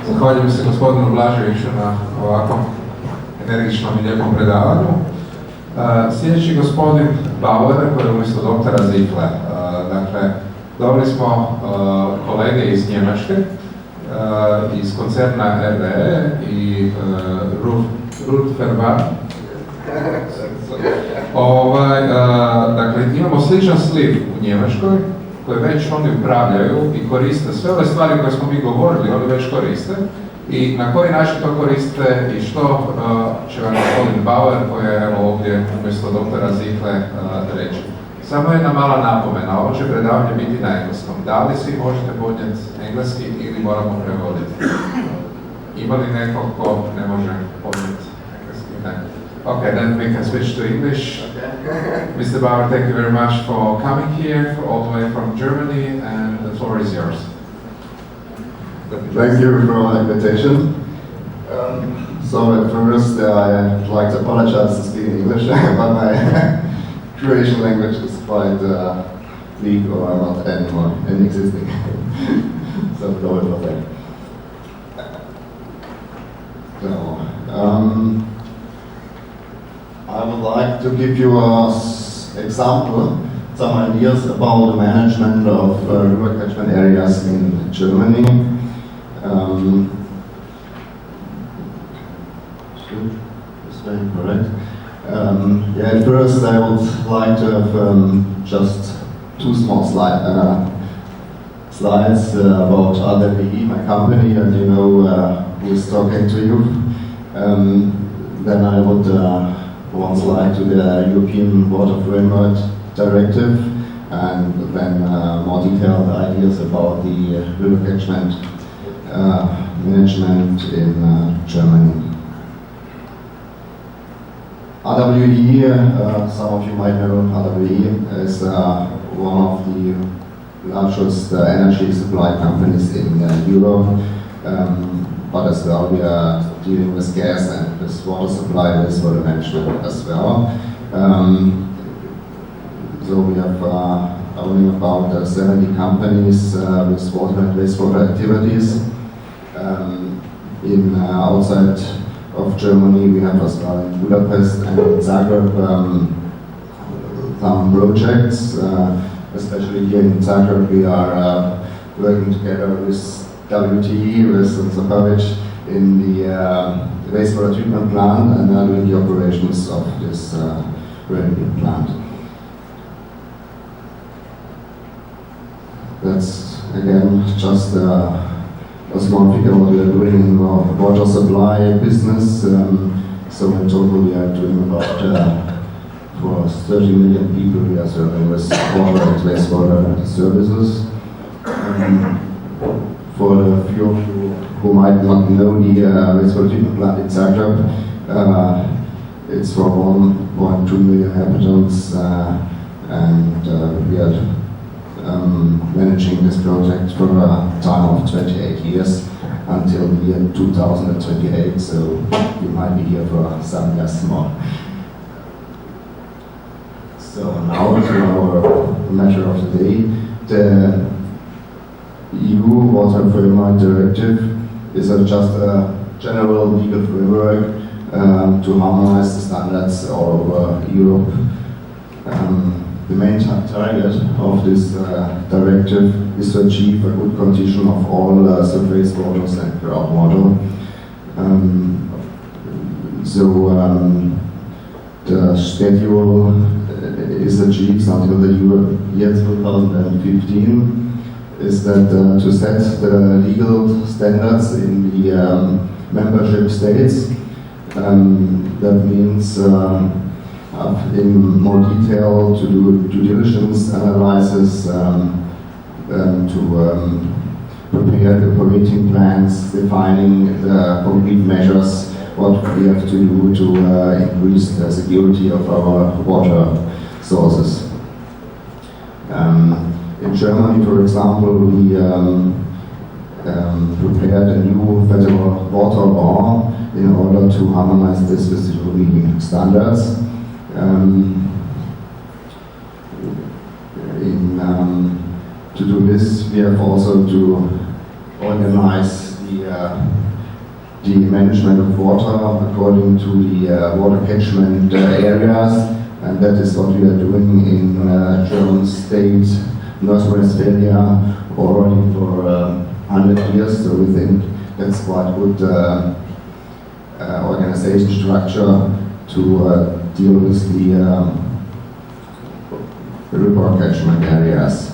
Zahvaljujem se gospodinu Blaževiću na ovakvom energičnom i lijepom predavanju. Sljedeći gospodin Bauer, koji je umjesto doktora Zikle. Dakle, dobili smo kolege iz Njemačke, iz koncerna RWE i RUHR. Dakle, imamo sličan sliv u Njemačkoj, koje već oni upravljaju i koriste sve ove stvari koje smo mi govorili, oni već koriste. I na koji način to koriste i što će vam gospodin Bauer, koji je evo ovdje umjesto doktora Zikle, reći. Samo jedna mala napomena, ovo će predavanje biti na engleskom. Da li svi možete podnijeti engleski ili moramo prevoditi? Ima li neko ko ne može podnijeti engleski? Ne. Okay, then we can switch to English. Mr. Bauer, thank you very much for coming here, all the way from Germany, and the floor is yours. Thank you for the invitation. So at first, I'd like to apologize to speak in English, but my Croatian language is quite weak or not anymore existing. So go for that. So, I would like to give you an example, some ideas about the management of river catchment areas in Germany. Is that correct? At first I would like to have just two small slides about RUHR, my company, and you know who is talking to you. Then I would one slide to the European Water Framework Directive, and then more detailed ideas about the river catchment management in Germany. RUHR, some of you might know RUHR, is one of the largest energy supply companies in Europe, but as well we are dealing with gas and with water supply, with water management as well. So we have only about 70 companies with water and wastewater activities. Outside of Germany, we have as well in Budapest and in Zagreb some projects. Especially here in Zagreb, we are working together with WTE, with Zapovic, in the wastewater treatment plant and doing the operations of this very big plant. That's again just a small figure what we are doing in the water supply business. So in total we are doing about for 30 million people we are serving with water and wastewater services. For the few of you who might not know the wastewater treatment plant in Zagreb, it's for 1.2 million inhabitants, and we are managing this project for a time of 28 years until the year 2028, so you might be here for some years more. So now to our matter of the day. The EU Water Framework Directive is just a general legal framework to harmonize the standards all over Europe. The main target of this directive is to achieve a good condition of all surface waters and groundwater. The schedule is achieved until the year 2015. Is that to set the legal standards in the membership states. That means in more detail to do due diligence analysis, to prepare the permitting plans, defining the concrete measures, what we have to do to increase the security of our water sources. In Germany, for example, we prepared a new federal water law in order to harmonize this with the European standards. To do this, we have also to organize the management of water according to the water catchment areas, and that is what we are doing in German state, North Rhine-Westphalia, already for 100 years, so we think that's quite good organization structure to deal with the river catchment areas.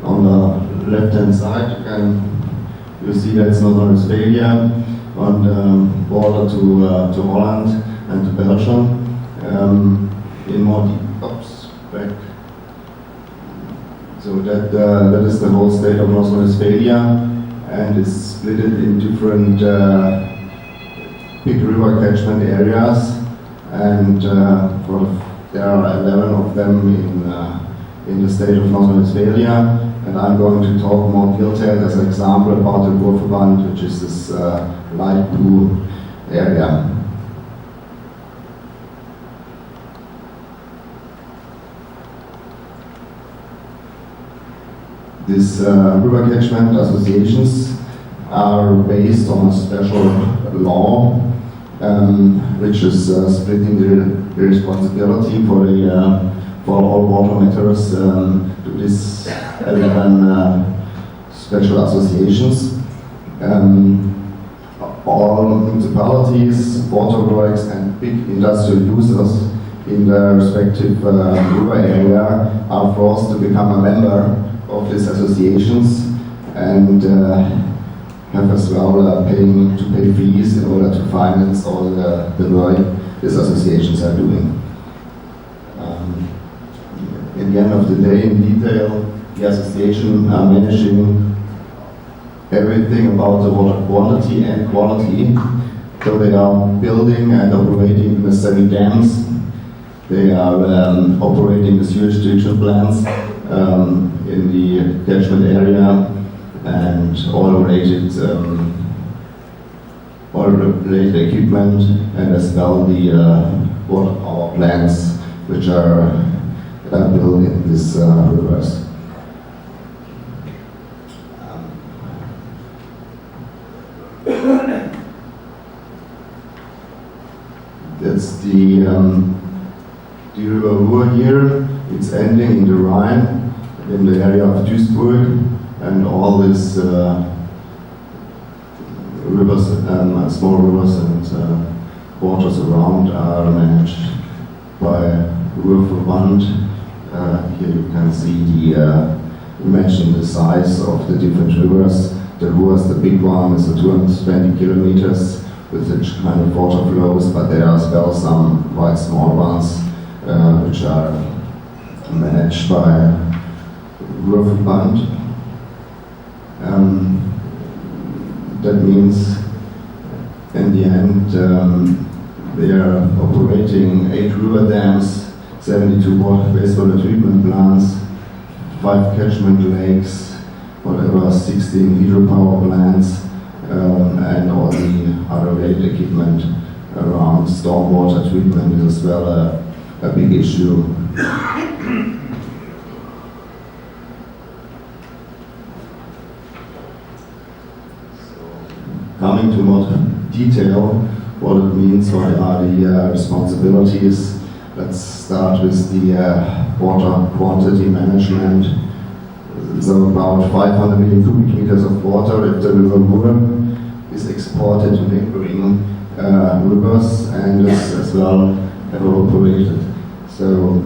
On the left-hand side, you see that's North Rhine-Westphalia on the border to Holland and to Belgium. In more back. So that is the whole state of North Rhine-Westphalia, and it's split in different big river catchment areas, and there are 11 of them in the state of North Rhine-Westphalia. And I'm going to talk more detailed as an example about the Ruhrverband, which is this light blue area. These river catchment associations are based on a special law, which is splitting the responsibility for all water matters to these 11 special associations. All municipalities, water works, and big industrial users in the respective river area are forced to become a member of these associations, and have as well to pay fees in order to finance all the work these associations are doing. At the end of the day, in detail, the association are managing everything about the water quantity and quality. So they are building and operating the necessary dams. They are operating the sewage treatment plants in the catchment area, and all related equipment, and as well the water power plants which are built in these rivers. That's the river RUHR here. It's ending in the Rhine, in the area of Duisburg, and all these rivers, small rivers and waters around are managed by Ruhrverband. Here you can see imagine the size of the different rivers. The Ruhr is the big one, it's 220 kilometers with which kind of water flows, but there are as well some quite small ones which are managed by Ruhrverband. That means in the end they are operating 8 river dams, 72 wastewater treatment plants, 5 catchment lakes, whatever, 16 hydropower plants, and all the other related equipment around stormwater treatment is as well a big issue. Coming to more detail, what it means, what are the responsibilities. Let's start with the water quantity management. So about 500 million cubic meters of water at the river RUHR is exported to neighboring rivers and is as well evaporated. So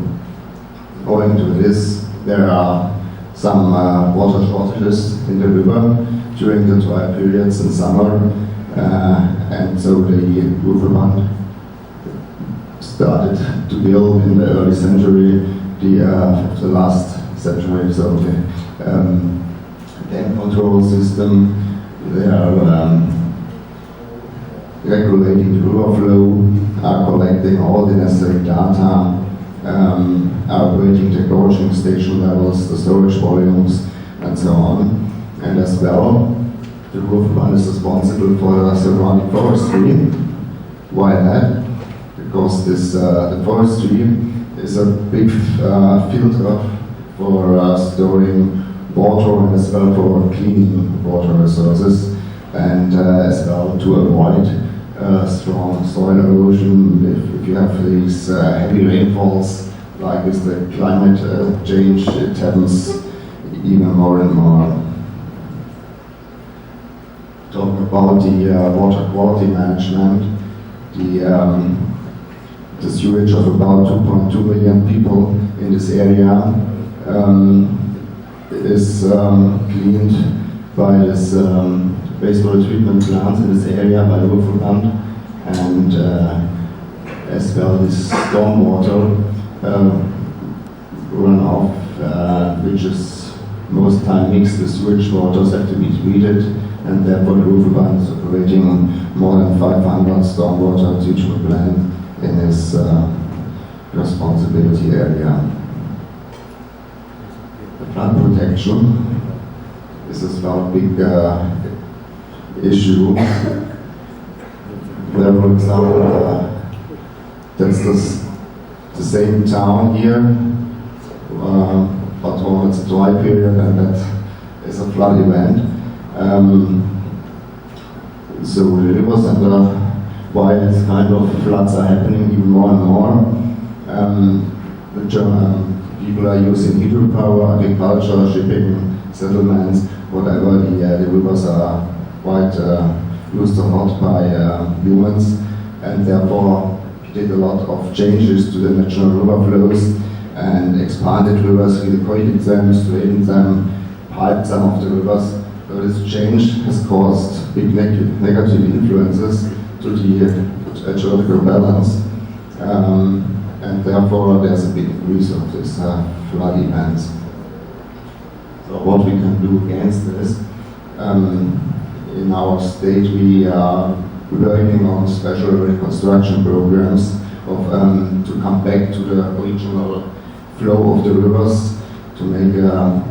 owing to this, there are some water shortages in the river during the dry periods in summer, and so the Ruhrverband started to build in the early century, the last century, so the dam control system. They are regulating the river flow, are collecting all the necessary data, are operating the gorging station levels, the storage volumes, and so on. And as well, the Ruhrverband is responsible for the surrounding forestry. Why that? Because this, the forestry is a big filter for storing water and as well for cleaning water resources, and as well to avoid strong soil erosion. If you have these heavy rainfalls, like with the climate change, it happens even more and more. Talking about the water quality management, the sewage of about 2.2 million people in this area is cleaned by this wastewater treatment plants in this area by the RUHR, and as well this stormwater runoff, which is most time mixed with sewage waters, have to be treated, and therefore the RUHR is operating more than 500 stormwater treatment plants in its responsibility area. The flood protection is as well a big issue. Where, for example, that's the same town here, but when it's a dry period and that is a flood event. So the rivers and why this kind of floods are happening even more and more. The German people are using hydropower, agriculture, shipping, settlements, whatever. The rivers are quite used a lot by humans, and therefore did a lot of changes to the natural river flows and expanded rivers, recreated them, straightened them, piped some of the rivers. So this change has caused big negative influences to the ecological balance, and therefore there's a big increase of these flood events. So what we can do against this? In our state we are working on special reconstruction programs to come back to the original flow of the rivers, to make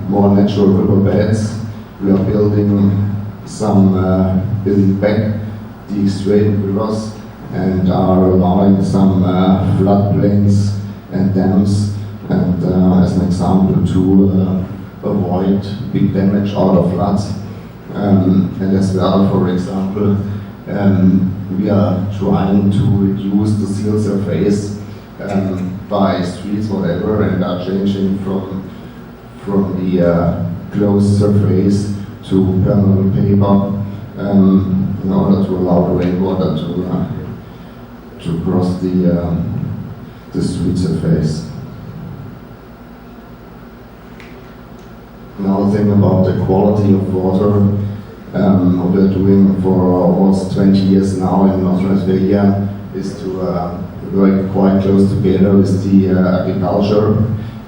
more natural riverbeds. We are building back the straightened rivers and are allowing some floodplains and dams, and as an example to avoid big damage out of floods. And as well, for example, we are trying to reduce the seal surface by streets, whatever, and are changing from the closed surface to permeable paper in order to allow the rainwater to cross the street surface. Another thing about the quality of water, what we're doing for almost 20 years now in North Rhine-Westphalia is to work quite close together with the agriculture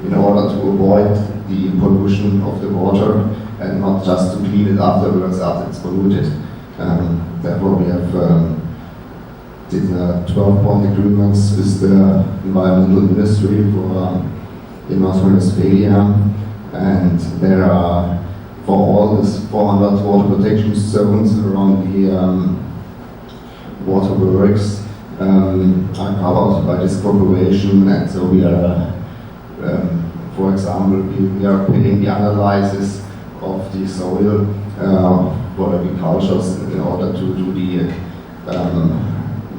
in order to avoid the pollution of the water and not just to clean it afterwards after it's polluted. Therefore we have did 12-point agreements with the environmental ministry in North Rhine-Westphalia, and there are, for all these 400 water protection zones around the waterworks are covered by this corporation, and so we are, for example, we are paying the analysis of the soil for agriculture in order to do the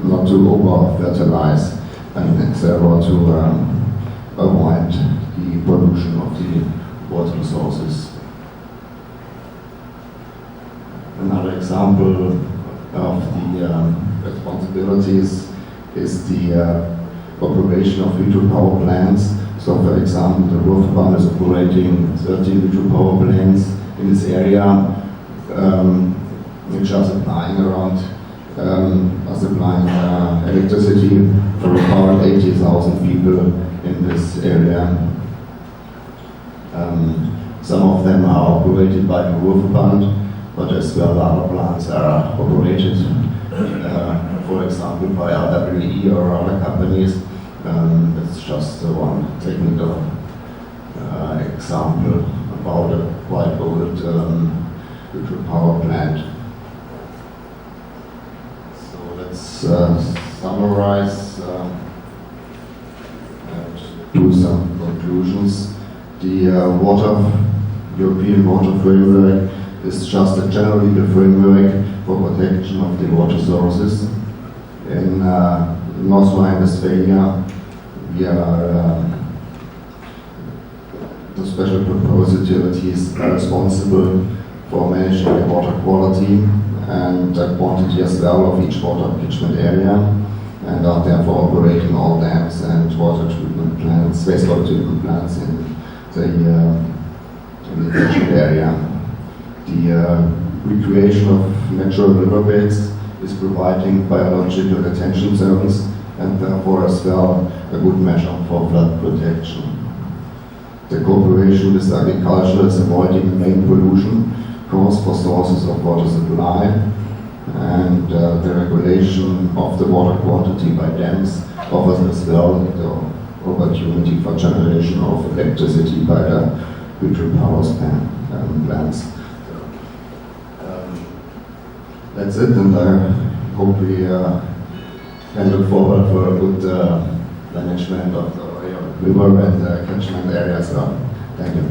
not to over-fertilize and therefore to avoid the pollution of the water resources. Another example of the responsibilities is the operation of hydropower plants. So, for example, the RUHR is operating 13 hydropower plants in this area, which are supplying electricity for about 80,000 people in this area. Some of them are operated by the RUHR, but as well other plants are operated, for example, by RWE or other companies. That's just one technical example about a quite old hydropower plant. So let's summarize and do some conclusions. The water European water framework is just a general legal framework for protection of the water sources. In North Rhine-Westphalia, we are the special proposed utilities are responsible for managing the water quality and the quantity as well of each water catchment area, and are therefore operating all dams and water treatment plants, wastewater treatment plants in the catchment area. The recreation of natural riverbeds is providing biological retention zones and therefore as well a good measure for flood protection. The cooperation with agriculture is avoiding the main pollution caused for sources of water supply, and the regulation of the water quantity by dams offers as well the opportunity for generation of electricity by the hydropower plants. That's it, and I hope we can look forward for a good management of the river and catchment area as well. Thank you.